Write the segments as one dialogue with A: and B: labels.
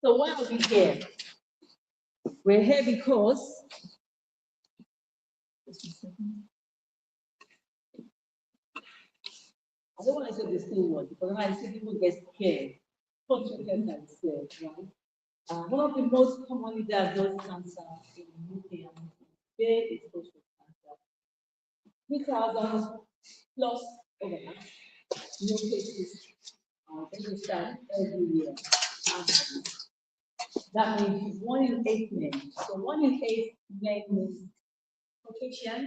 A: So why are we here? We're here because I don't want to say this thing word because when I see people get scared, concentrate and scared, right? One of the most commonly diagnosed cancer in the UK and today is prostate cancer. 3,000 plus overlaps, new cases registered every year. That means 1 in 8 men. So 1 in 8 men is Caucasian.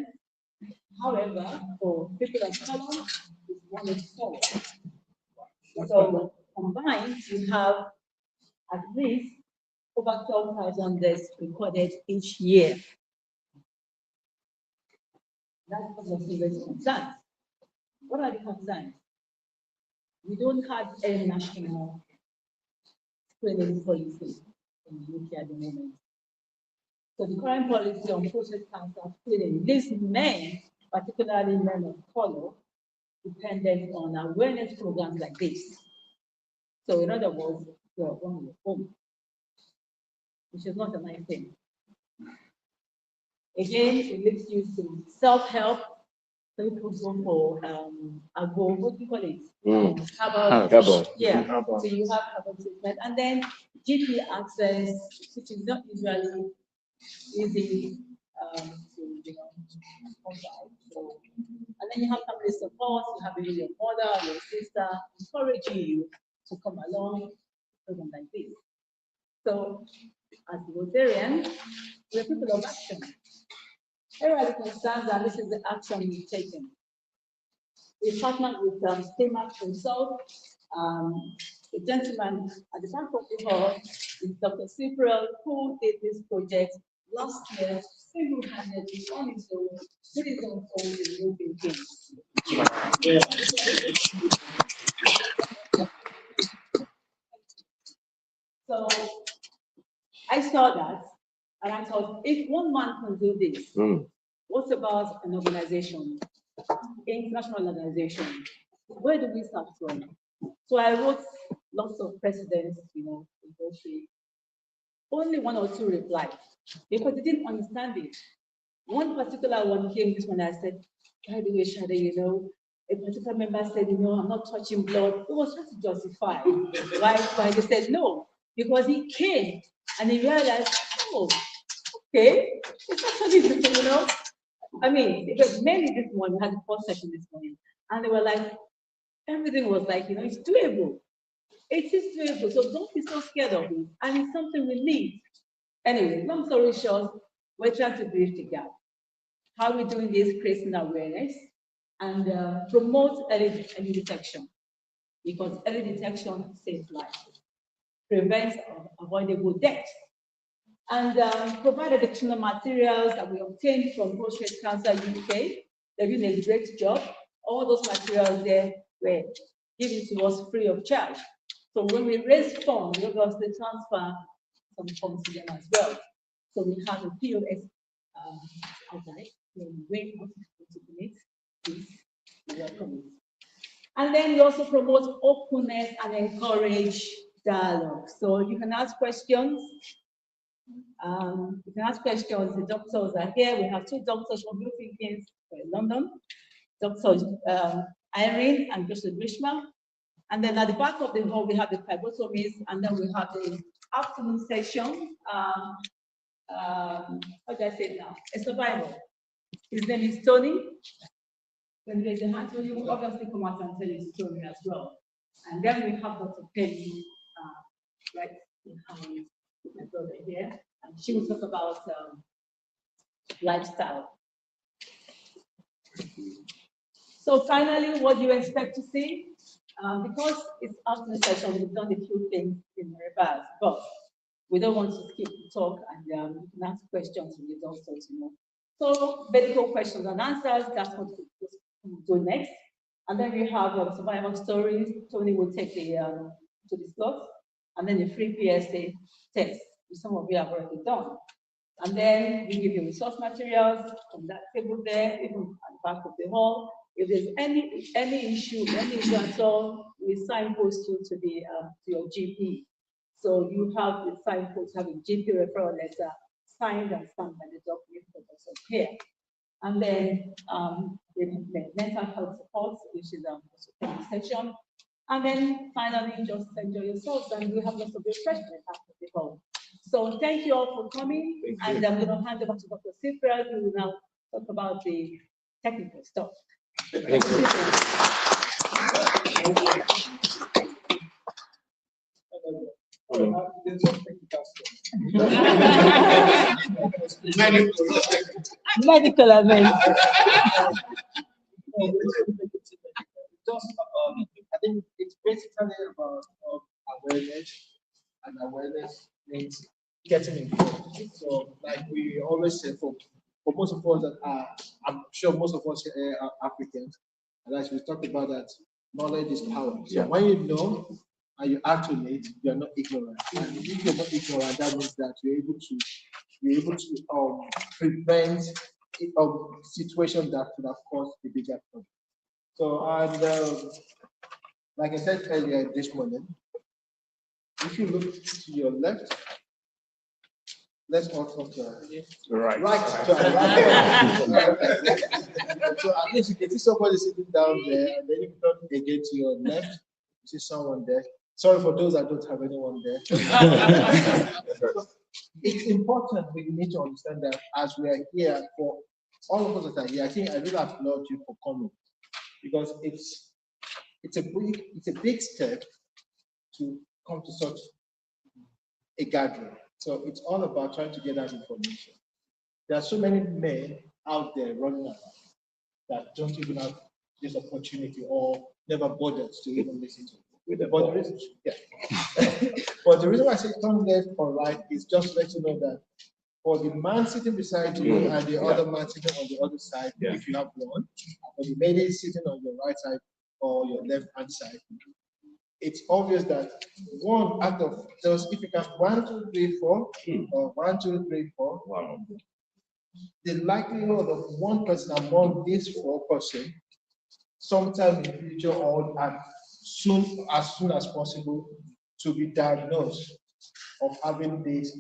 A: However, for people of color, it's 1 in 4. So combined, you have at least over 12,000 deaths recorded each year. That's because of serious concerns. What are the concerns? We don't have a national screening policy in the UK at the moment. So the current policy on prostate cancer screening leaves men, particularly men of color, dependent on awareness programs like this. So in other words, you're on your own, which is not a nice thing. Again, it leads you to self-help. So people go for what do you call it? Herbal. Yeah. So you have herbal treatment, and then GP access, which is not usually easy to provide. So, and then you have family support. You have your mother, your sister, encouraging you to come along, program like this. So, as Rotarians, we're people of action. Here are the concerns, and this is the action we've taken. We partnered with STEMA Consult. The gentleman at the back of the hall is Dr. Cypriel, who did this project last year, single-handedly on his own, with his own phone in moving things. So I saw that, and I thought, if one man can do this, what about an organization, international organization? Where do we start from? So I wrote lots of precedents, in Rotary. Only 1 or 2 replied because they didn't understand it. One particular one came this one. I said, by the way, Shade, a particular member said, I'm not touching blood. It was trying to justify why they said no, because he came and he realized, oh, okay, it's actually different, I mean, because mainly this morning, we had the first session this morning, and they were like, everything was like, it's doable. It is doable, so don't be so scared of it. And it's something we need. Anyway, long story short, we're trying to bridge the gap. How we're doing this, creating awareness and promote early detection, because early detection saves lives, prevents avoidable death, and provide additional materials that we obtained from Prostrate Cancer UK. They're doing a great job. All those materials there were given to us free of charge. So when we raise funds, we obviously transfer some funds to them as well. So we have a POS outside. Wait for minutes, please. Welcome. And then we also promote openness and encourage dialogue. So you can ask questions. The doctors are here. We have 2 doctors from Blue Thinkings in London, Dr. Irene and Dr. Grishma. And then at the back of the hall, we have the phlebotomies, and then we have the afternoon session. What do I say now? A survivor. His name is Tony. When there's a hand, Tony will obviously come out and tell his story as well. And then we have Dr. Penny, right behind my brother here, and she will talk about lifestyle. So finally, what do you expect to see? Because it's afternoon session, we've done a few things in reverse, but we don't want to skip the talk, and you can ask questions from the doctors, So medical questions and answers, that's what we'll do next. And then we have survival stories. Tony will take to discuss, and then the free PSA test, which some of you have already done. And then we give you resource materials from that table there, even at the back of the hall. If there's any issue at all, we signpost you to your GP. So you have the signpost, have a GP referral letter signed and stamped by the doctor for the care. And then the mental health support, which is a section. And then finally, just enjoy yourselves, and we have lots of refreshment after the call. So thank you all for coming, and I'm going to hand over to Dr. Sifra, who will now talk about the technical stuff.
B: Thank you.
A: Medical event.
C: I think it's basically about awareness, and awareness means getting informed. So, like we always say, for most of us that are, I'm sure most of us here are Africans, and as we talked about that, knowledge is power. So when you know and you act on it, you are not ignorant. And if you're not ignorant, that means that you're able to prevent situation that could have caused a bigger problem. So, and like I said earlier this morning, if you look to your left, let's all talk to our
B: Right.
C: to our right. So at least you can see somebody sitting down there, and then you turn again to your left, you see someone there. Sorry for those that don't have anyone there. It's important, we need to understand that as we are here, for all of us that are here, I think I really applaud you for coming, because it's a big step to come to such a gathering. So it's all about trying to get that information. There are so many men out there running around that don't even have this opportunity or never bothered to even listen to it. But the reason why I say turn left or right is just to let you know that for the man sitting beside you and the other man sitting on the other side, if you have one, or the lady sitting on your right side or your left hand side, it's obvious that one out of those, if you can 1, 2, 3, 4, or 1, 2, 3, 4, wow, the likelihood of one person among these 4 persons, sometime in the future or as soon as possible, to be diagnosed of having this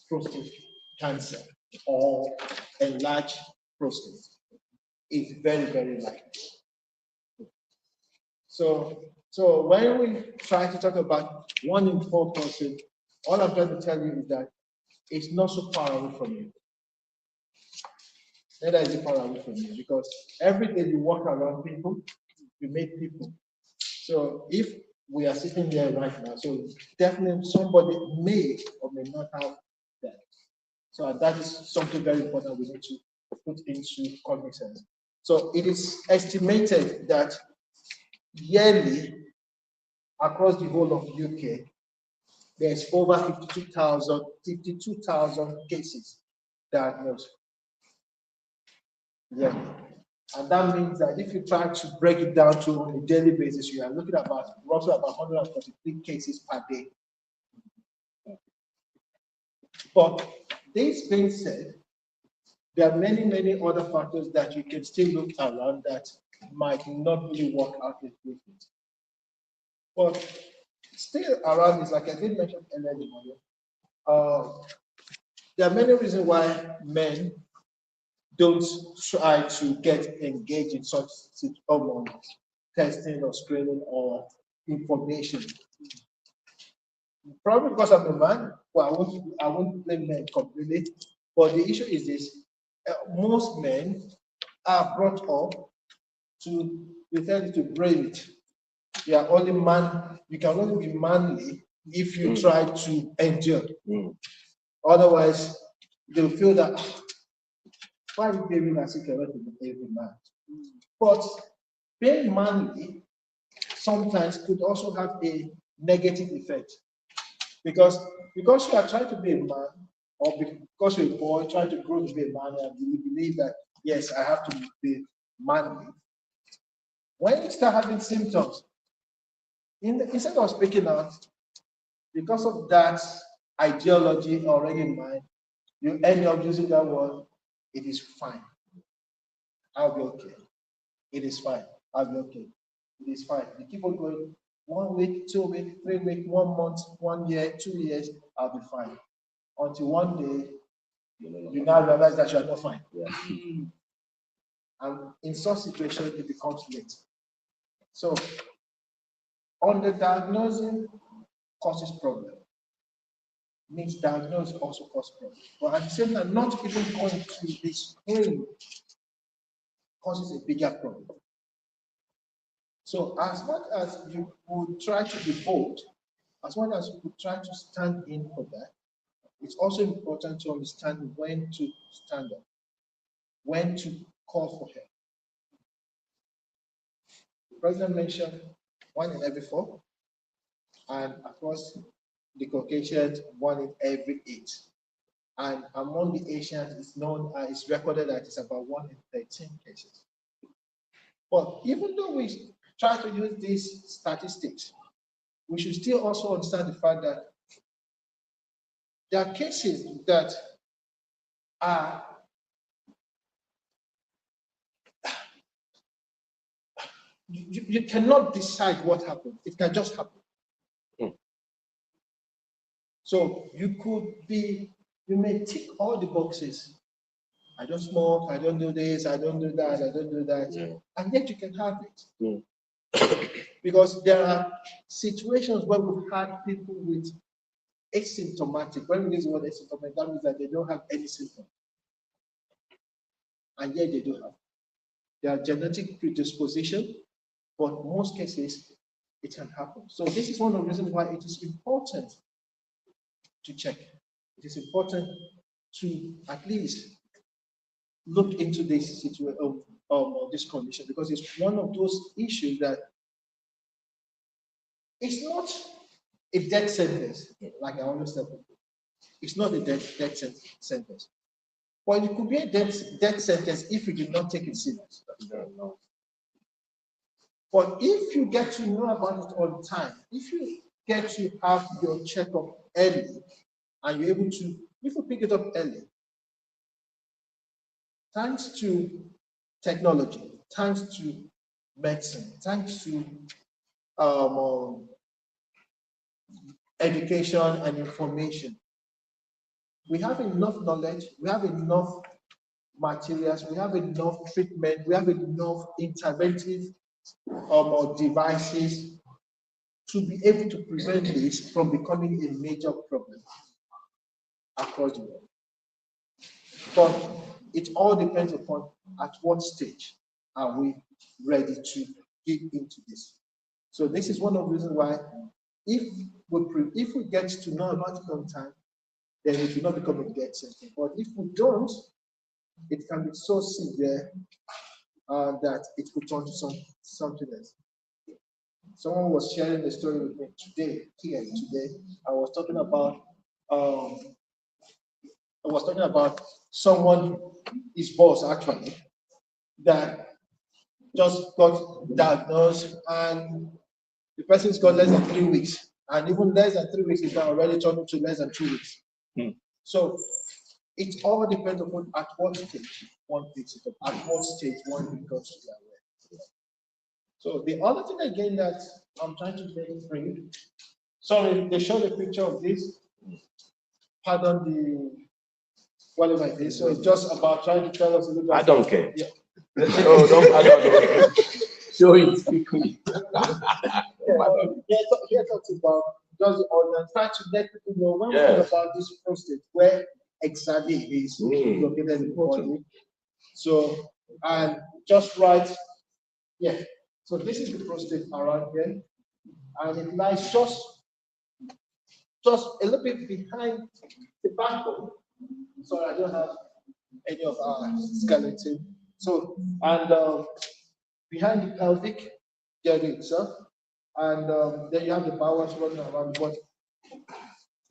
C: prostate cancer or enlarged prostate is very, very likely. So when we try to talk about 1 in 4 persons, all I'm trying to tell you is that it's not so far away from you. Neither is it far away from you, because every day you walk around people, you meet people. So if we are sitting there right now, so definitely somebody may or may not have that. So that is something very important we need to put into cognizance. So it is estimated that yearly across the whole of UK, there's over 52,000 cases diagnosed. Yeah. And that means that if you try to break it down to on a daily basis, you are looking at roughly about 143 cases per day. But this being said, there are many, many other factors that you can still look around that might not really work out with it. But still around this, like I did mention earlier, there are many reasons why men don't try to get engaged in such testing or screening or information. Probably because I'm a man, well, I won't blame men completely, but the issue is this: most men are brought up to brave it. You are only man. You can only be manly if you try to endure. Otherwise, they'll feel that why are you behaving as if you're not a man? But being manly sometimes could also have a negative effect, because you are trying to be a man, or because you're a boy trying to grow to be a man, and you believe that yes, I have to be manly. When you start having symptoms, instead of speaking out, because of that ideology already in mind, you end up using that word, it is fine, I'll be okay. it is fine. I'll be okay. It is fine. You keep on going 1 week, 2 weeks, 3 weeks, 1 month, 1 year, 2 years, I'll be fine. Until one day, you now realize that you are not fine.
B: Yeah.
C: And in such situation, it becomes late. So, underdiagnosing causes problem. Misdiagnosis also causes problem. But at the same time, not even going to this screen causes a bigger problem. So, as much as you would try to be bold, as much as you would try to stand in for that, it's also important to understand when to stand up, when to call for help. The president mentioned 1 in every 4, and across the Caucasians, 1 in every 8. And among the Asians, it's recorded that it's about 1 in 13 cases. But even though we try to use these statistics, we should still also understand the fact that there are cases that are you cannot decide what happened. It can just happen. So you may tick all the boxes. I don't smoke, I don't do this, I don't do that, I don't do that.
B: Yeah.
C: And yet you can have it. Because there are situations where we've had people with asymptomatic. When we use the word asymptomatic, that means that they don't have any symptoms. And yet they do have. There are genetic predisposition, but most cases it can happen. So this is one of the reasons why it is important to check. It is important to at least look into this situation of this condition, because it's one of those issues that it's not a death sentence, like I always tell people. It's not a death sentence. But it could be a death sentence if you did not take it serious. But if you get to know about it on time, if you get to have your checkup early, and you're able to, if you pick it up early, thanks to technology, thanks to medicine, thanks to education and information, we have enough knowledge, we have enough materials, we have enough treatment, we have enough interventive devices to be able to prevent this from becoming a major problem across the world. But it all depends upon at what stage are we ready to get into this. So this is one of the reasons why if we get to know about it on time, then it will not become a death sentence. But if we don't, it can be so severe that it could turn to something else. Someone was sharing a story with me today. I was talking about someone, his boss actually, that just got diagnosed, and the person's got less than 3 weeks, and even less than 3 weeks is now already turned to less than 2 weeks. So it all depends upon at what stage one picks it up, at what stage one becomes aware. So the other thing again that I'm trying to bring, sorry, they showed a picture of this. Pardon the whatever it is. So it's just about trying to tell us a little bit.
B: I don't care.
C: Yeah.
B: Oh, don't. Show it quickly.
C: Here talks about just on try to let people know when we talk about this prostate, where exactly it is located in the body. So, and just right, so this is the prostate around here, and it lies just a little bit behind the backbone. So I don't have any of our skeleton. So, and behind the pelvic area itself, and then you have the bowels running around the body.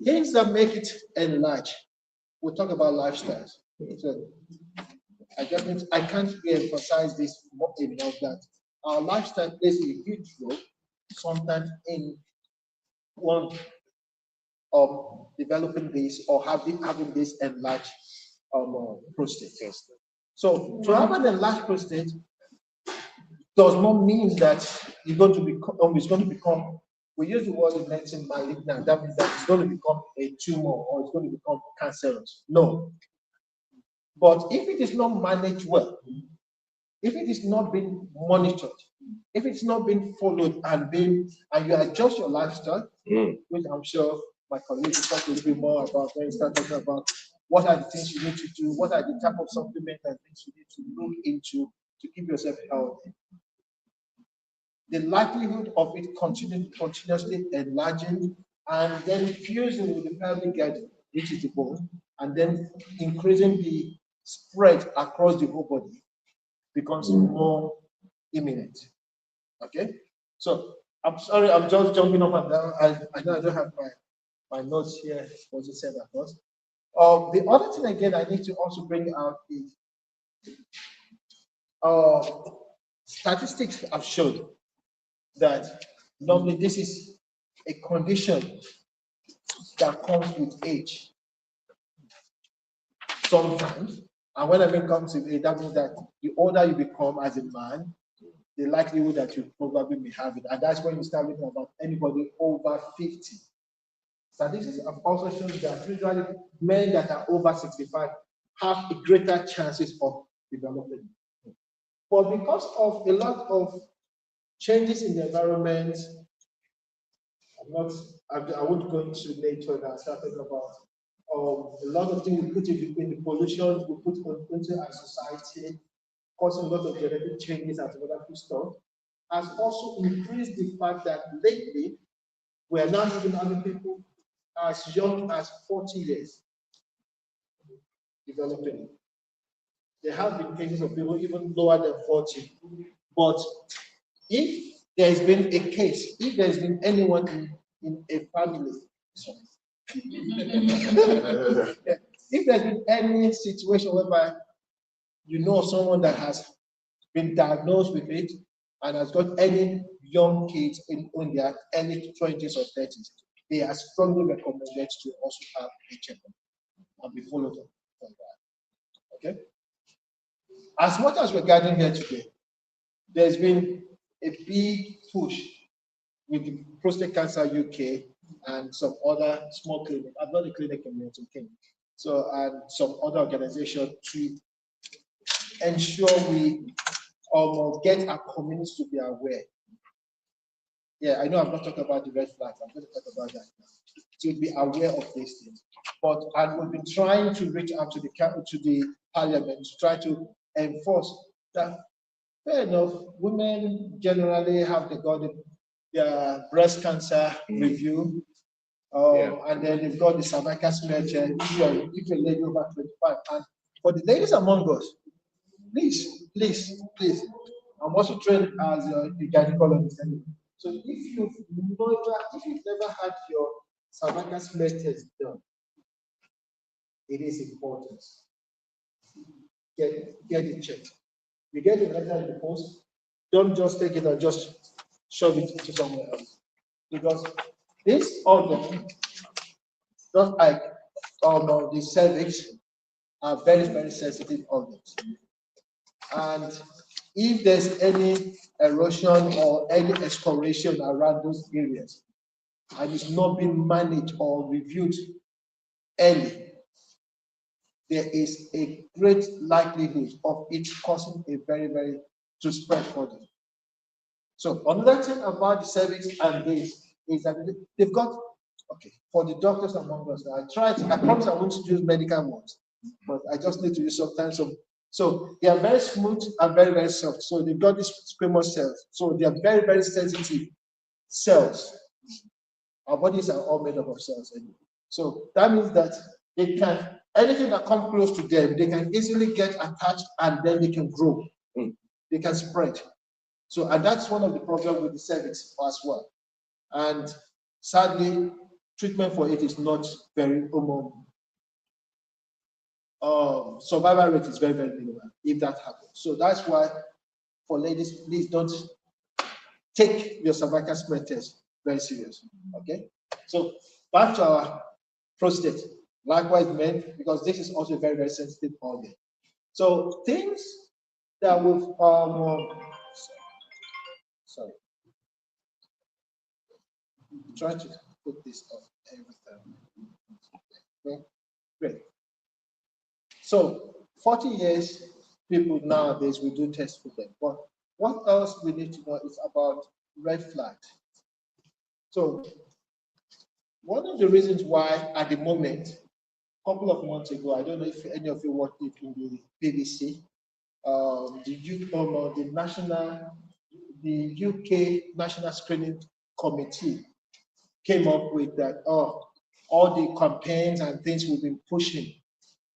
C: Things that make it enlarge. We'll talk about lifestyles. So I can't emphasize this more enough that our lifestyle plays a huge role sometimes in one of developing this or having this enlarged prostate. So to have an enlarged prostate, does not mean that it's going to become, we use the word in medicine malignant, that means that it's going to become a tumor or it's going to become cancerous. No. But if it is not managed well, if it is not being monitored, if it's not being followed and you adjust your lifestyle, which I'm sure my colleagues will talk a little bit more about when you start talking about what are the things you need to do, what are the type of supplements and things you need to look into to keep yourself healthy. The likelihood of it continuously enlarging and then fusing with the pelvic guide, which is the bone, and then increasing the spread across the whole body becomes more imminent. Okay? So I'm sorry, I'm just jumping up and down. I know I don't have my notes here, what you said that was. The other thing again I need to also bring out is statistics have shown that normally this is a condition that comes with age. Sometimes, and when I mean comes with age, that means that the older you become as a man, the likelihood that you probably may have it. And that's when you start looking about anybody over 50. Statistics have also shown that usually men that are over 65 have a greater chances of developing. But because of a lot of changes in the environment, I won't go into later and start talking about a lot of things we put in the pollution we put into our society, causing a lot of genetic changes and other stuff, has also increased the fact that lately we are now even having people as young as 40 years developing. There have been cases of people even lower than 40. But if there has been a case, if there has been anyone in a family, if there's been any situation whereby you know someone that has been diagnosed with it and has got any young kids in their early 20s or 30s, they are strongly recommended to also have a checkup and be followed up on that. Okay? As much as we're gathering here today, there's been a big push with the Prostate Cancer UK and some other small clinics. I'm not a clinic in Milton Keynes. So, and some other organizations to ensure we get our communities to be aware. Yeah, I know I'm not talking about the red flags. I'm going to talk about that now. To be aware of these things. And we've been trying to reach out to the parliament to try to enforce that. Fair enough, women generally have their breast cancer review, and then they've got the cervical smear check if you're a lady over 25. And for the ladies among us, please, I'm also trained as a gynecologist. So if you've never had your cervical smear test done, it is important. Get it checked. You get the letter in the post, don't just take it and just shove it to somewhere else. Because this organ, just like the cervix, are very, very sensitive organs. And if there's any erosion or any excoriation around those areas, and it's not being managed or reviewed early, there is a great likelihood of it causing a very, very to spread further. So another thing about the cervix and this is that they've got, okay, for the doctors among us, I promise I won't use medical words, but I just need to use sometimes some. So they are very smooth and very, very soft. So they've got these squamous cells. So they are very, very sensitive cells. Our bodies are all made up of cells anyway. So that means that they can, anything that comes close to them, they can easily get attached and then they can grow. They can spread. So, and that's one of the problems with the cervix as well. And sadly, treatment for it is not very common. Survival rate is very, very minimal if that happens. So that's why for ladies, please don't take your cervical smear test very serious. Okay? So back to our prostate. Likewise, men, because this is also a very, very sensitive organ. So things that we've try to put this up every time. Okay, great. So 40 years, people nowadays, we do tests for them. But what else we need to know is about red flag. So one of the reasons why at the moment, a couple of months ago, I don't know if any of you watched it in the BBC, the UK National Screening Committee came up with that, all the campaigns and things we've been pushing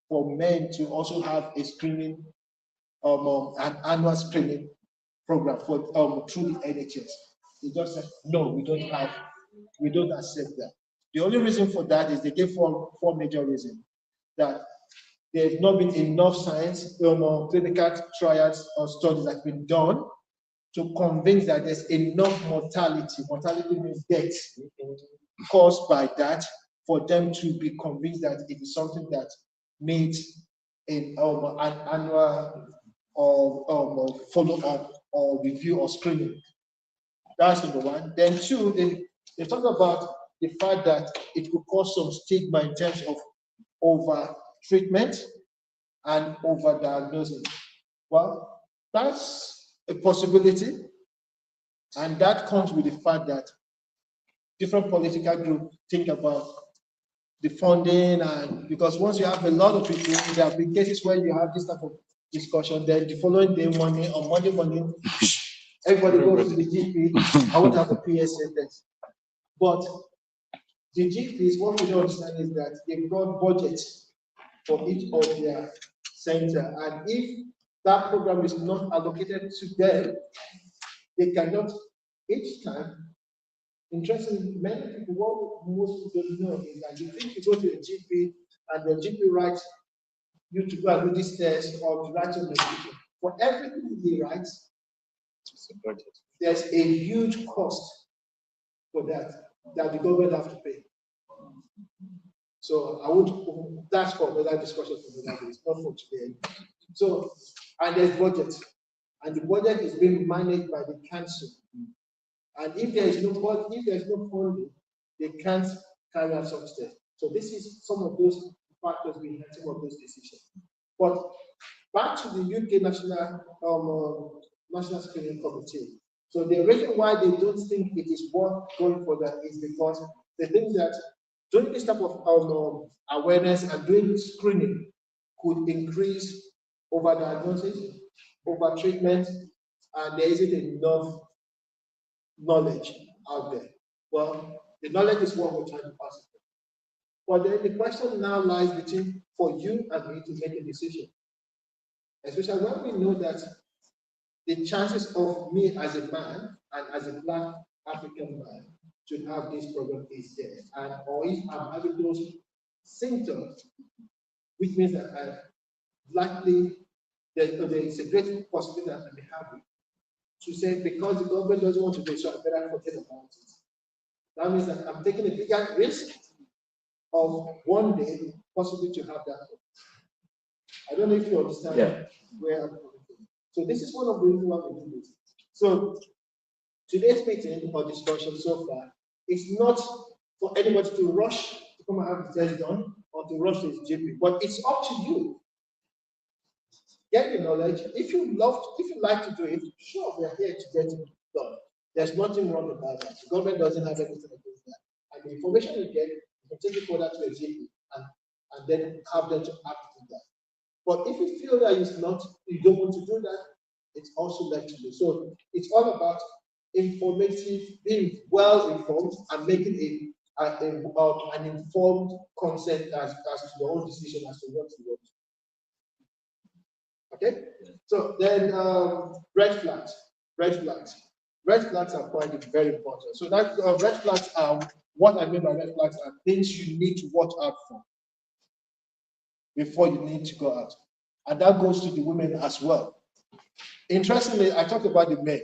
C: for men to also have a screening, an annual screening program for through the NHS. They just said, no, we don't accept that. The only reason for that is they gave four major reasons. That there's not been enough science, clinical trials or studies that have been done to convince that there's enough mortality. Mortality means death caused by that for them to be convinced that it is something that needs an annual or follow-up or review or screening. That's number one. Then two, they talk about the fact that it could cause some stigma in terms of over treatment and over diagnosis. Well, that's a possibility, and that comes with the fact that different political groups think about the funding, and because once you have a lot of people, there have been cases where you have this type of discussion, then the following day morning or Monday morning, everybody goes to the GP, I want to have a PSA test. But the GPs, what we don't understand is that they've got budgets for each of their center, and if that program is not allocated to them, they cannot each time. Interestingly, many people, what most people don't know is that you think you go to a GP and the GP writes you to go and do this test or to write your medication. For everything he writes, there's a huge cost for that the government have to pay. So I would, that's for another discussion for another day. It's not for today. So, and there's budget, and the budget is being managed by the council. And if there is no funding, they can't carry out such tests. So this is some of those factors behind some of those decisions. But back to the UK National Screening Committee. So the reason why they don't think it is worth going for that is because they think that doing this type of awareness and doing screening could increase overdiagnosis, over-treatment, and there isn't enough knowledge out there. Well, the knowledge is what we're trying to pass it. But then the question now lies between for you and me to make a decision. Especially when we know that the chances of me as a man and as a Black African man to have this problem is there. And or if I'm having those symptoms, which means that I likely there is a great possibility that I may have it. To say because the government doesn't want to do it, so I better forget about it. That means that I'm taking a bigger risk of one day possibly to have that. I don't know if you understand where I'm coming from. So this is one of the reasons why we do this. So today's meeting or discussion so far is not for anybody to rush to come and have the test done or to rush to his GP, but it's up to you. Get the knowledge. If you like to do it, sure, we are here to get it done. There's nothing wrong about that. The government doesn't have anything against that. And the information you get, you can take it further to a GP and then have them to act on that. But if you feel that you don't want to do that, it's also left to you. So it's all about informative, being well informed and making an informed consent as to your own decision as to what you want. Okay, so then red flags. Red flags are quite very important. So that red flags are, what I mean by red flags are things you need to watch out for before you need to go out. And that goes to the women as well. Interestingly, I talked about the men,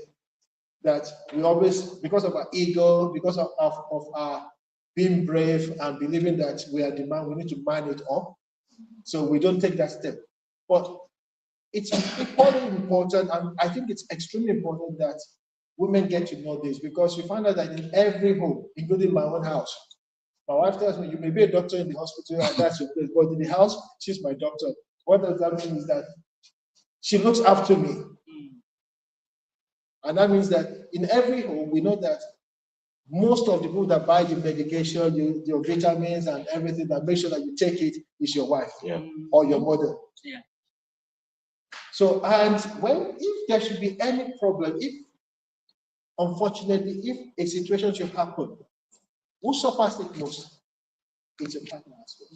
C: that we always, because of our ego, because of our being brave and believing that we are the man, we need to man it up. So we don't take that step. But it's equally important, and I think it's extremely important that women get to know this because you find out that in every home, including my own house, my wife tells me, you may be a doctor in the hospital and that's your place, but in the house, she's my doctor. What does that mean is that she looks after me. And that means that in every home, we know that most of the people that buy the medication, your vitamins and everything that make sure that you take it is your wife or your mother.
A: Yeah.
C: So, and if there should be any problem, unfortunately, if a situation should happen, who suffers it most? It's a partner as well.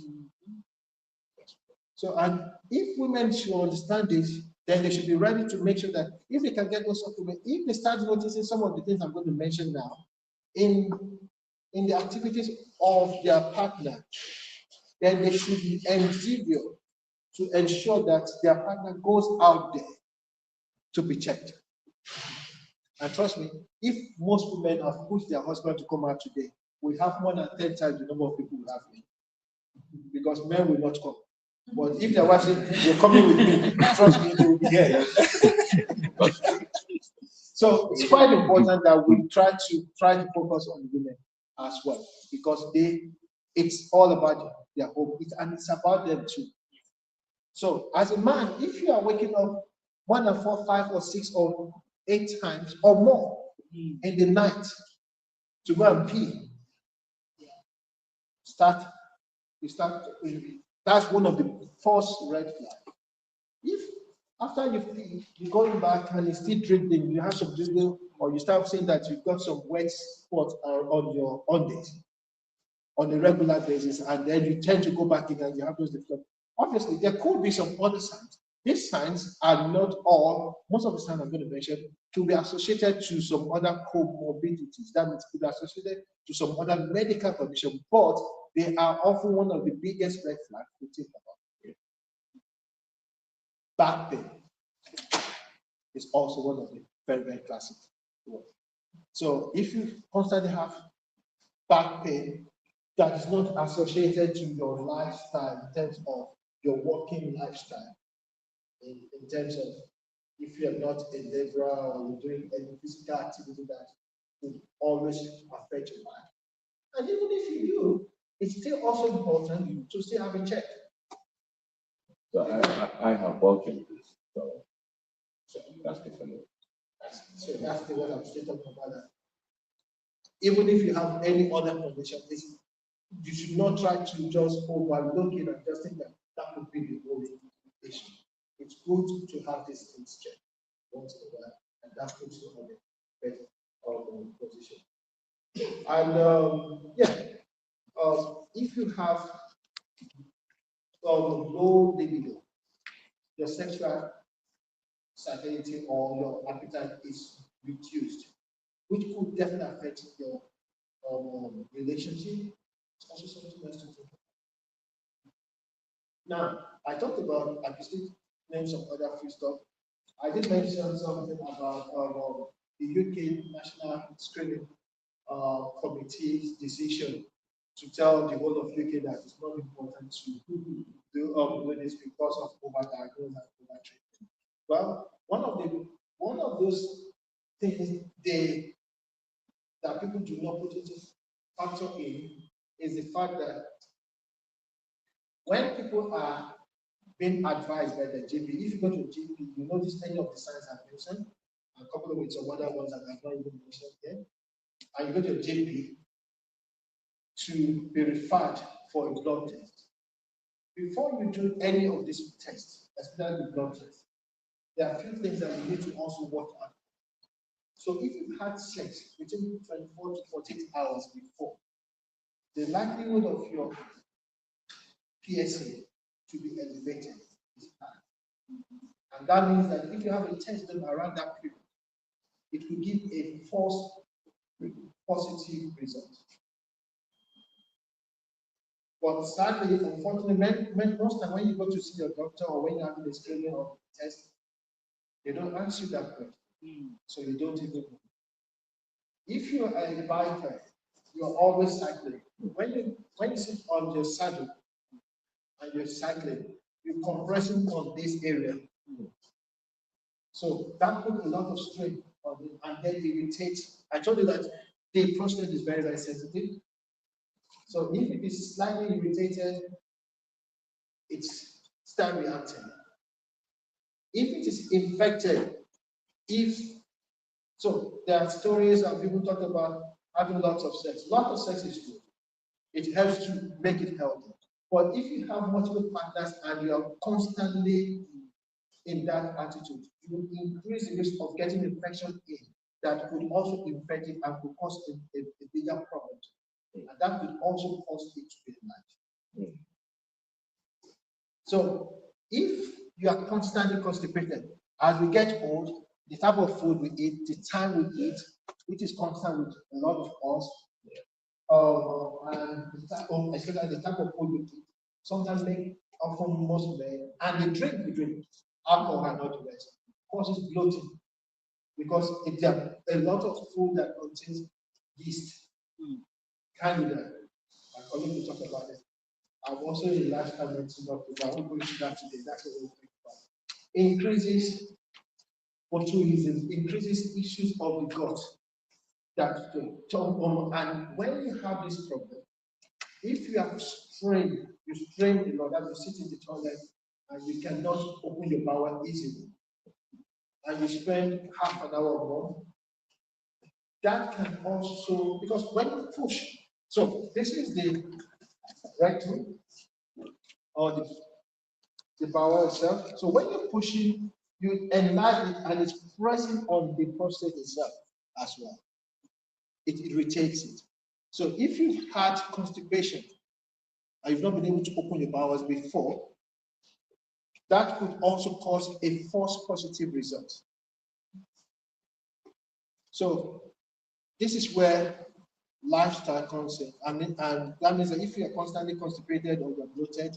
C: So, and if women should understand this, then they should be ready to make sure that if they can get those supplements, if they start noticing some of the things I'm going to mention now in the activities of their partner, then they should endeavor to ensure that their partner goes out there to be checked. And trust me, if most women have pushed their husband to come out today, we have more than 10 times the number of people we have here. Because men will not come. But if their wife says, you're coming with me, trust me, they will be here. So it's quite important that we try to focus on women as well, because it's all about their home, and it's about them too. So as a man, if you are waking up 1 or 4, 5 or 6 or 8 times or more in the night to go and pee, that's one of the first red flags. If after you pee, you're going back and it's still dripping, you have some drizzle, or you start saying that you've got some wet spots on your undies on a regular basis, and then you tend to go back in and you have those different. Obviously, there could be some other signs. These signs are not all, most of the signs I'm going to mention, to be associated to some other comorbidities. That means to be associated to some other medical condition, but they are often one of the biggest red flags we think about. Back pain is also one of the very, very classic ones. So if you constantly have back pain that is not associated to your lifestyle in terms of your working lifestyle, in terms of if you're not a laborer or you're doing any physical activity that would always affect your life. And even if you do, it's still also important to still have a check.
B: So I have worked in this, so that's different.
C: So that's the one I'm still talking about. That. Even if you have any other condition, you should not try to just overlook it and just think that that would be the only issue. It's good to have these things checked once in a while, and that puts you on a better position. And if you have low libido, your sexual satiety or your appetite is reduced, which could definitely affect your relationship. It's also something else to think about. Now, I talked about, I just named some other free stuff. I did mention something about the UK National Screening Committee's decision to tell the whole of UK that it's not important to do this because of overdiagnosis and overtreatment. Well, one of those things that people do not put into factor in is the fact that when people are being advised by the GP, if you go to a GP, you notice any of the signs I've mentioned, a couple of some other ones that I've not even mentioned here, and you go to a GP to be referred for a blood test. Before you do any of these tests, especially the blood test, there are a few things that you need to also work on. So if you've had sex between 24 to 48 hours before, the likelihood of your PSA to be elevated is high. And that means that if you have a test done around that period, it will give a false positive result. But sadly, unfortunately, most time when you go to see your doctor or when you're having a screening or test, they don't answer you that question. So you don't even know. If you are a biker, you're always cycling. When you sit on your saddle and you're cycling, you're compressing on this area. So that puts a lot of strain and then irritate. I told you that the prostate is very, very sensitive. So if it is slightly irritated, it's start reacting. If it is infected, so there are stories and people talk about having lots of sex. Lots of sex is good. It helps to make it healthy. But if you have multiple partners and you are constantly in that attitude, you will increase the risk of getting infection in that could also infect it and could cause a bigger problem. And that could also cause it to be life. So if you are constantly constipated, as we get old, the type of food we eat, the time we eat, which is constant with a lot of us, and especially the type of food we eat, sometimes make often most men, and the drink we drink, alcohol and not the rest, causes bloating. Because if there are a lot of food that contains yeast, candida, my colleague will talk about it. I'm also a lifestyle medicine doctor, but I won't go into that today. That's what we'll think about. Increases botulism, increases issues of the gut. And when you have this problem, if you have strained, you strain a lot, that you sit in the toilet and you cannot open your bowel easily, and you spend half an hour or more, that can also, because when you push, so this is the rectum or the bowel itself. So when you're pushing, you enlarge it and it's pressing on the prostate itself as well. It irritates it. So if you've had constipation and you've not been able to open your bowels before, that could also cause a false positive result. So this is where lifestyle comes in. And that means that if you're constantly constipated or you're bloated,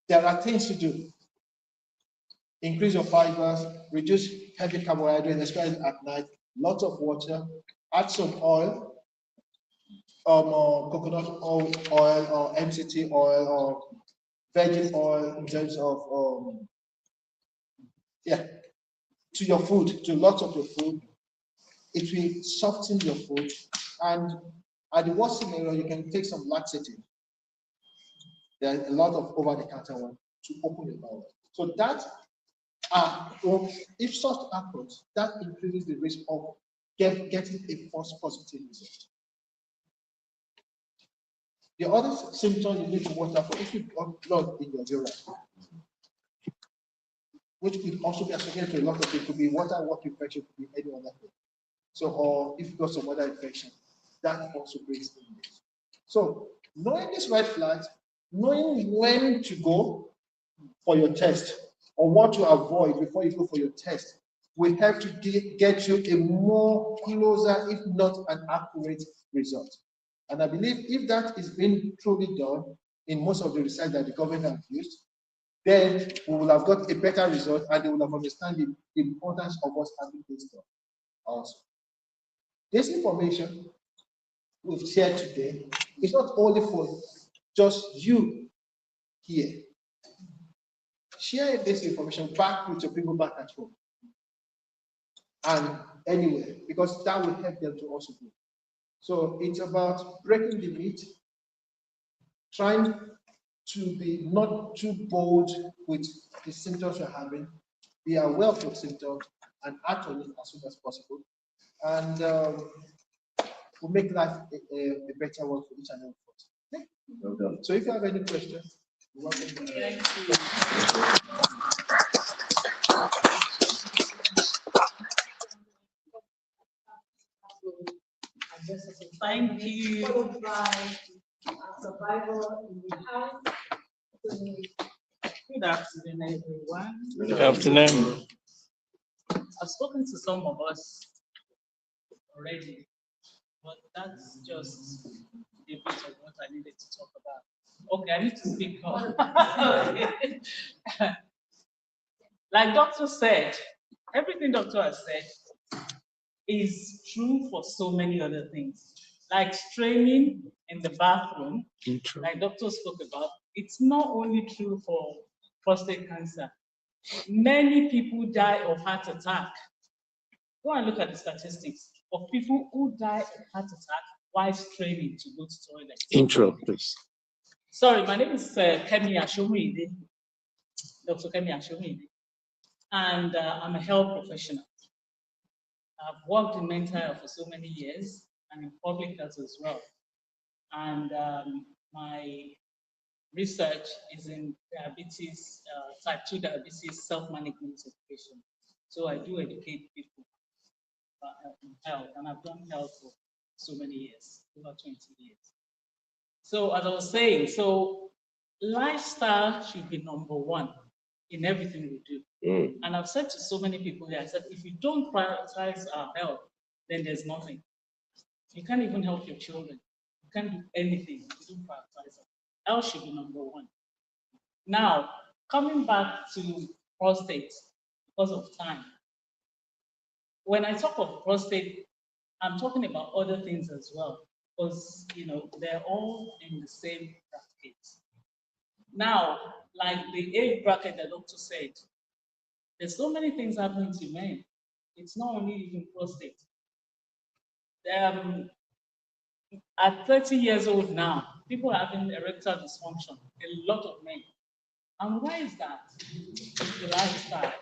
C: there are things to do. Increase your fibers, reduce heavy carbohydrates, especially at night, lots of water, add some oil, coconut oil or MCT oil or virgin oil in terms of, to your food, to lots of your food. It will soften your food. And at the worst scenario, you can take some laxative. There are a lot of over-the-counter one to open your bowel. So that, if such happens, that increases the risk of getting a false positive result. The other symptom you need to watch out for if you've got blood in your urine, which could also be associated to a lot of it, could be water infection, could be any other thing. So, or if you've got some other infection, that also brings in this. So, knowing these red flags, knowing when to go for your test or what to avoid before you go for your test, will help to get you a more closer, if not an accurate result. And I believe if that is being truly done in most of the research that the government have used, then we will have got a better result and they will have understand the importance of us having this done also. This information we've shared today is not only for just you here. Share this information back with your people back at home and anywhere, because that will help them to also grow. So it's about breaking the myth, trying to be not too bold with the symptoms you're having, be aware of your symptoms and act on it as soon as possible. And we'll make life a better one for each and every of us. Okay? Well done. So if you have any questions, you're welcome to
D: Thank you.
A: Followed by survival in the house.
D: Good afternoon, everyone.
E: Good afternoon.
D: I've spoken to some of us already, but that's just a bit of what I needed to talk about. Okay, I need to speak up. Like Doctor said, everything Doctor has said is true for so many other things. Like straining in the bathroom, like Doctor spoke about, it's not only true for prostate cancer. Many people die of heart attack Go and look at the statistics of people who die of heart attack while straining to go to toilet.
E: Intro, please.
D: Sorry, my name is Kemi Ashomide, Dr. Kemi Ashomide, and I'm a health professional. I've worked in mental health for so many years and in public health as well. And my research is in diabetes, type 2 diabetes, self-management education. So I do educate people in health, and I've done health for so many years, over 20 years. So as I was saying, so lifestyle should be number one in everything we do. And I've said to so many people here, I said, if you don't prioritize our health, then there's nothing. You can't even help your children. You can't do anything if you don't prioritize it. Health should be number one. Now, coming back to prostate, because of time. When I talk of prostate, I'm talking about other things as well, because they're all in the same bracket. Now, like the age bracket the doctor said, there's so many things happening to men. It's not only even prostate. At 30 years old now, people are having erectile dysfunction, a lot of men. And why is that? It's the lifestyle.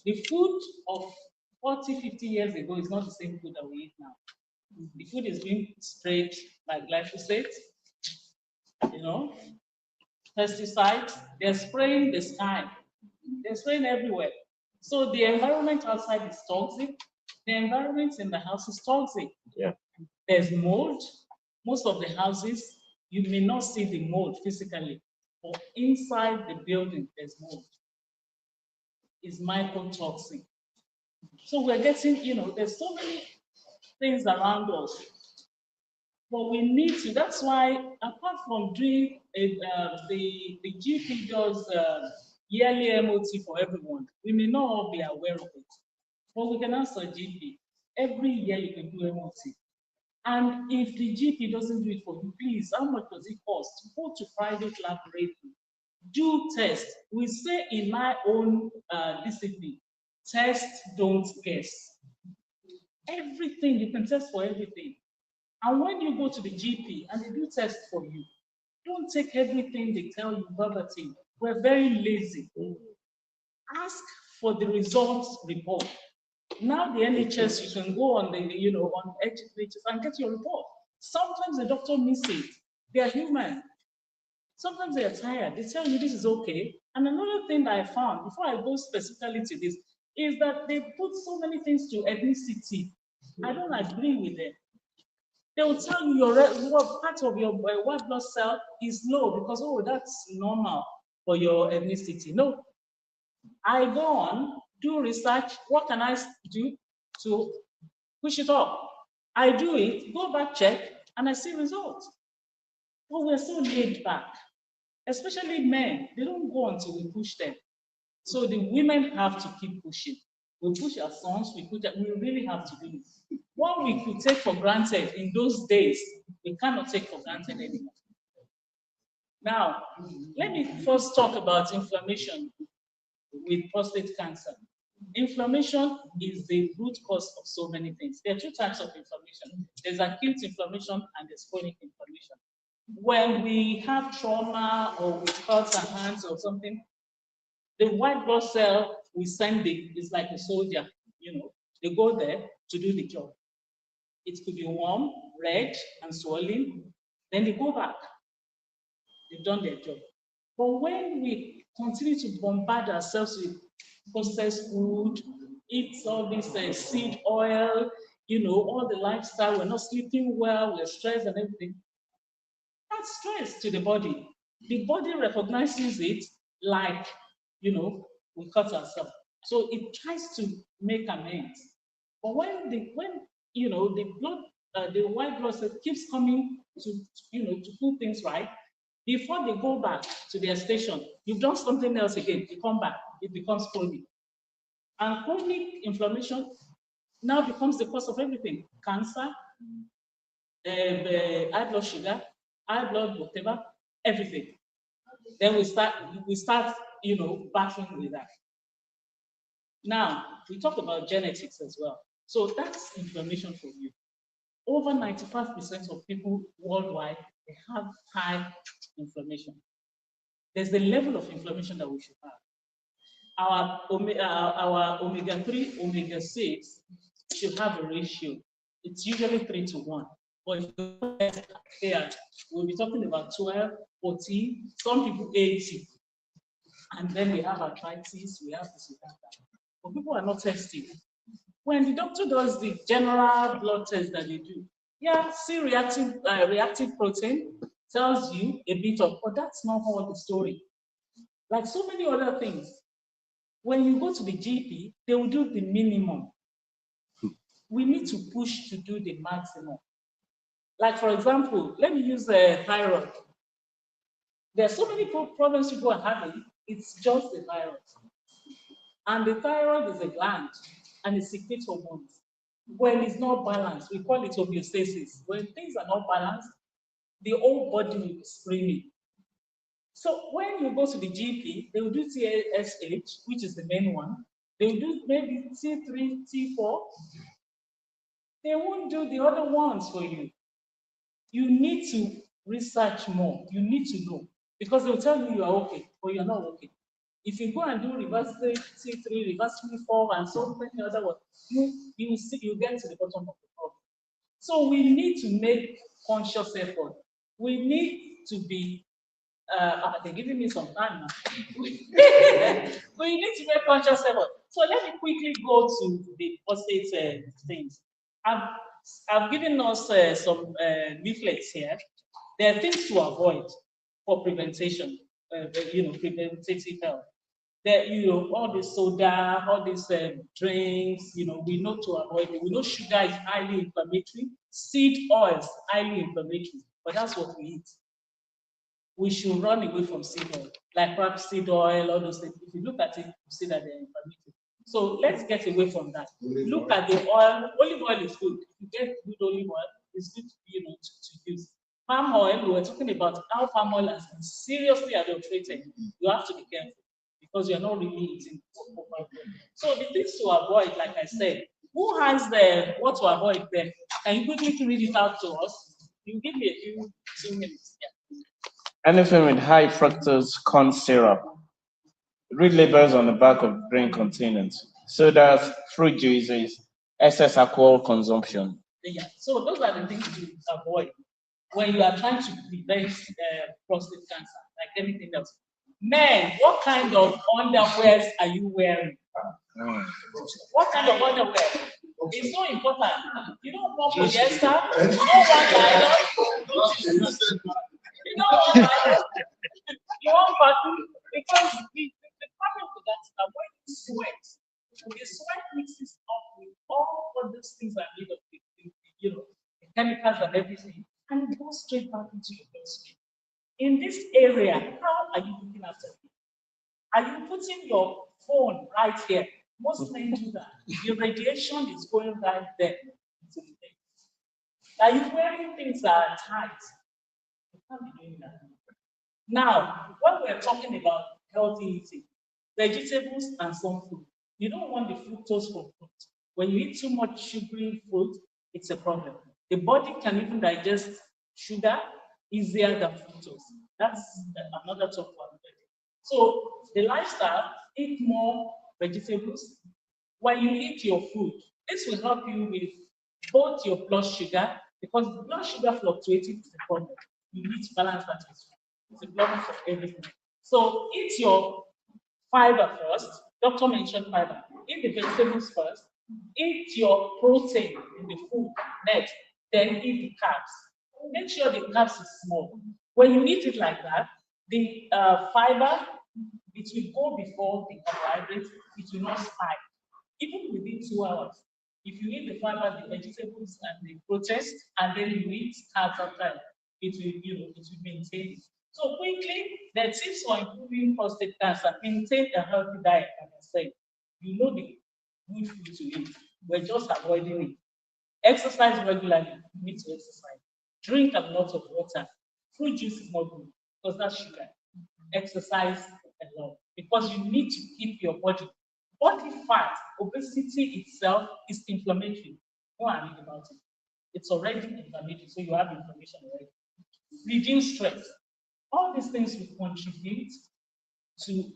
D: The food of 40, 50 years ago is not the same food that we eat now. The food is being sprayed like glyphosate, pesticides. They're spraying the sky. They're spraying everywhere. So the environment outside is toxic. The environment in the house is toxic.
E: Yeah.
D: There's mold. Most of the houses, you may not see the mold physically, but inside the building, there's mold. It's mycotoxin. So we're getting, there's so many things around us. But we need to, that's why, apart from doing the GP does yearly MOT for everyone, we may not all be aware of it. But we can ask our GP. Every year you can do MOT. And if the GP doesn't do it for you, please, how much does it cost? Go to private laboratory. Do test. We say in my own discipline, test, don't guess. Everything, you can test for everything. And when you go to the GP and they do test for you, don't take everything they tell you verbatim. We're very lazy. Ask for the results report. Now the NHS, you can go on the, on NHS and get your report. Sometimes the doctor misses it. They are human. Sometimes they are tired. They tell you this is okay. And another thing that I found, before I go specifically to this, is that they put so many things to ethnicity. I don't agree with them. They will tell you what part of your white blood cell is low because, oh, that's normal for your ethnicity. No. I go on, do research. What can I do to push it up? I do it, go back, check, and I see results. But we're so laid back, especially men. They don't go until we push them. So the women have to keep pushing. We push our sons, we really have to do it. What we could take for granted in those days, we cannot take for granted anymore. Now, let me first talk about inflammation with prostate cancer. Inflammation is the root cause of so many things. There are two types of inflammation. There's acute inflammation and there's chronic inflammation. When we have trauma or we cut our hands or something, the white blood cell we send it is like a soldier, they go there to do the job. It could be warm, red, and swollen. Then they go back. They've done their job. But when we continue to bombard ourselves with processed food, eat all this seed oil, all the lifestyle, we're not sleeping well, we're stressed and everything, that's stress to the body. The body recognizes it like, we cut ourselves. So it tries to make amends. But when the blood, the white blood cell keeps coming to put things right, before they go back to their station, you've done something else again, you come back, it becomes chronic. And chronic inflammation now becomes the cause of everything. Cancer, high blood sugar, high blood whatever, everything. Then we start battling with that. Now, we talk about genetics as well. So that's information for you. Over 95% of people worldwide, they have high inflammation. There's the level of inflammation that we should have. Our omega-3, omega-6 should have a ratio. It's usually 3:1. But if you look at here, we'll be talking about 12, 14, some people 80. And then we have arthritis, we have this, we have that. But people are not testing. When the doctor does the general blood test that they do, yeah, see reactive protein tells you a bit of, but that's not all the story. Like so many other things. When you go to the GP, they will do the minimum. We need to push to do the maximum. Like for example, let me use thyroid. There are so many problems people are having, it's just the thyroid. And the thyroid is a gland and it secretes hormones. When it's not balanced, we call it homeostasis. When things are not balanced, the whole body will be screaming. So when you go to the GP, they will do TSH, which is the main one. They will do maybe T3, T4. They won't do the other ones for you. You need to research more. You need to know. Because they'll tell you are okay, or you're not okay. If you go and do reverse T3, reverse T4, and so many other ones, you get to the bottom of the problem. So we need to make conscious effort. We need to be, they're giving me some time now. We need to make conscious effort. So let me quickly go to the prostate things. I've given us some leaflets here. There are things to avoid for prevention, preventative health. That all the soda, all these drinks, we know to avoid it. We know sugar is highly inflammatory. Seed oils highly inflammatory, but that's what we eat. We should run away from seed oil, like perhaps seed oil, all those things. If you look at it, you see that they're inflammatory. So let's get away from that. Look at the oil. Olive oil is good. If you get good olive oil, it's good to use. Palm oil, we were talking about how palm oil has been seriously adulterated. You have to be careful because you're not really eating proper. So the things to avoid, like I said, who has what to avoid there? Can you quickly read it out to us? You give me a few 2 minutes. Yeah.
E: Anything with high fructose corn syrup. Read labels on the back of drink containers. Sodas, fruit juices, excess alcohol consumption.
D: Yeah, so those are the things to avoid when you are trying to prevent prostate cancer, like anything else. Men, what kind of underwears are you wearing? What kind of underwear? It's so important. You don't want polyester, you don't want nylon, you don't want nylon, you want cotton, because the problem with that is that when you sweat, the sweat mixes up with all of those things that are made of the chemicals and everything, and it goes straight back into your bloodstream. In this area, how are you looking after it? Are you putting your phone right here? Most men do that. The radiation is going right there. Are you wearing things that are tight? You can't be doing that. Now, when we're talking about healthy eating, vegetables and some fruit, you don't want the fructose from fruit. When you eat too much sugary fruit, it's a problem. The body can even digest sugar easier than fructose. That's another tough one. So the lifestyle, eat more vegetables. When you eat your food, this will help you with both your blood sugar, because blood sugar fluctuating is the problem. You need to balance that with food. It's a problem for everything. So eat your fiber first. Doctor mentioned fiber. Eat the vegetables first. Eat your protein in the food next. Then eat the carbs. Make sure the carbs is small. When you eat it like that, the fiber, it will go before the carbohydrates. It will not spike. Even within 2 hours, if you eat the fiber, the vegetables, and the protein, and then you eat carbs after, it will maintain it. So quickly, the tips for improving prostate cancer: maintain a healthy diet, like I said. You know the good food to eat. We're just avoiding it. Exercise regularly. You need to exercise. Drink a lot of water. Fruit juice is not good because that's sugar. Exercise a lot because you need to keep your body Body fat, obesity itself is inflammatory. Go and read about it. It's already inflammatory, so you have inflammation already. Reduce stress. All these things will contribute to,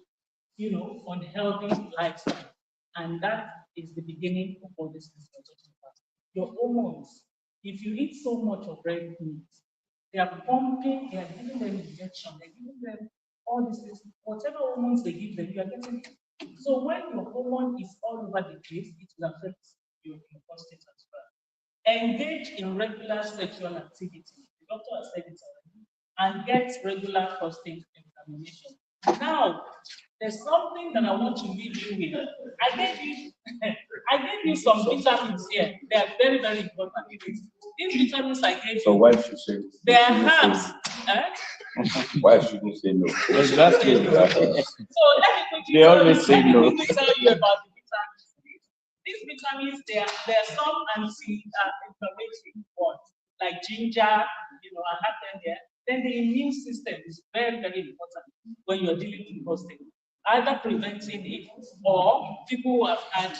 D: unhealthy lifestyle. And that is the beginning of all this things we're talking about. Your hormones. If you eat so much of red meat, they are pumping, they are giving them injection, they're giving them all these things. Whatever hormones they give them, you are getting it. So when your hormone is all over the place, it will affect your prostate as well. Engage in regular sexual activity. The doctor has said it already. And get regular prostate examination. Now, there's something that I want to leave you with. I gave you some vitamins here. They are very, very important. These vitamins I gave you.
B: So why should you say?
D: They are herbs.
B: Why should you say no?
E: Exactly.
D: So let me quickly
E: They always say no.
D: Let me quickly tell you about the vitamins. These vitamins, there are some anti-inflammatory ones, like ginger, I have them there. Then the immune system is very, very important when you're dealing with prostate, either preventing it or people who have had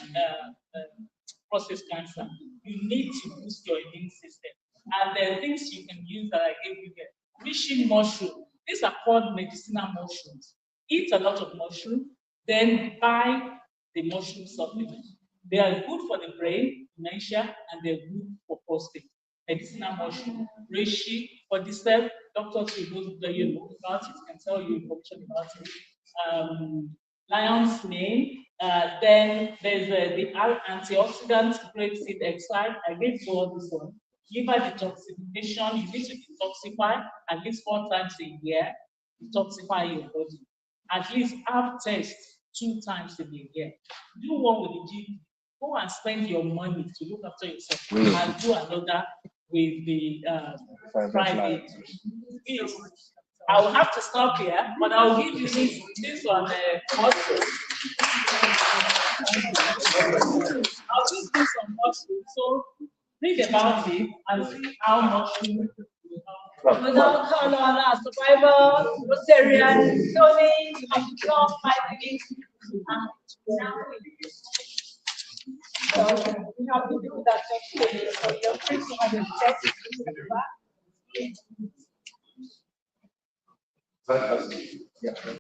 D: prostate cancer. You need to boost your immune system. And there are things you can use that I gave you here. Reishi mushroom. These are called medicinal mushrooms. Eat a lot of mushroom, then buy the mushroom supplement. They are good for the brain, dementia, and they're good for prostate. Medicinal mushroom, reishi, for this step, doctors will know about it, can tell you information about it. Lion's mane, then there's the antioxidant grapeseed extract. I gave you all this one. Liver detoxification, you need to detoxify at least 4 times a year, detoxify your body. At least have tests 2 times a year. Do one with the GP. Go and spend your money to look after yourself and do another with the private. Please, I will have to stop here, but I'll give you this one also. I'll give you some mushrooms. So read about it and see how much you
A: Without color, survival, Rotarian, Tony, Long, 5 minutes. So we have to do that just so you're free to have a test.
B: Yeah.